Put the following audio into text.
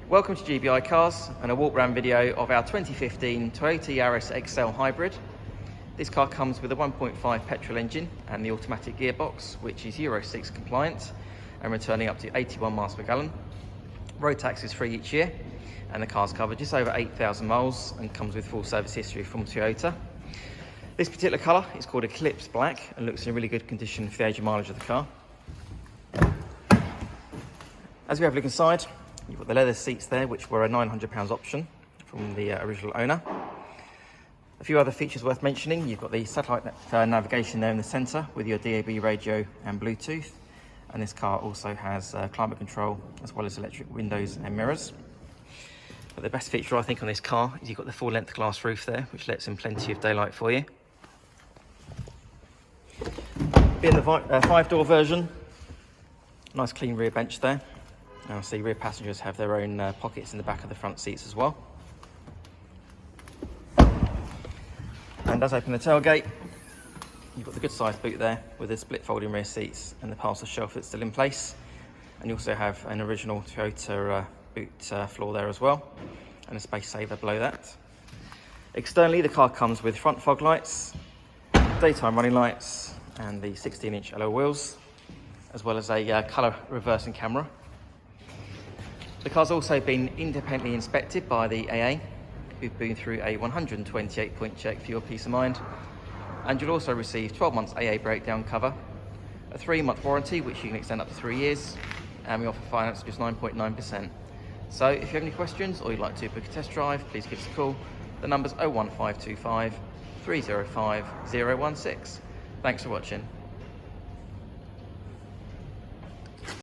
Welcome to GBI Cars and a walk around video of our 2015 Toyota Yaris Excel Hybrid. This car comes with a 1.5 petrol engine and the automatic gearbox, which is Euro 6 compliant and returning up to 81 miles per gallon. Road tax is free each year and the car's covered just over 8,000 miles and comes with full service history from Toyota. This particular colour is called Eclipse Black and looks in really good condition for the age and mileage of the car. As we have a look inside, you've got the leather seats there, which were a £900 option from the original owner. A few other features worth mentioning. You've got the satellite navigation there in the centre with your DAB radio and Bluetooth. And this car also has climate control as well as electric windows and mirrors. But the best feature I think on this car is you've got the full length glass roof there, which lets in plenty of daylight for you. Being the 5-door version, nice clean rear bench there. Now, see, rear passengers have their own pockets in the back of the front seats as well. And as open the tailgate, you've got the good sized boot there with the split folding rear seats and the parcel shelf that's still in place. And you also have an original Toyota boot floor there as well, and a space saver below that. Externally, the car comes with front fog lights, daytime running lights, and the 16-inch alloy wheels, as well as a colour reversing camera. The car's also been independently inspected by the AA, who've been through a 128-point check for your peace of mind. And you'll also receive 12 months AA breakdown cover, a 3-month warranty, which you can extend up to 3 years, and we offer finance just 9.9%. So if you have any questions or you'd like to book a test drive, please give us a call. The number's 01525 305 016. Thanks for watching.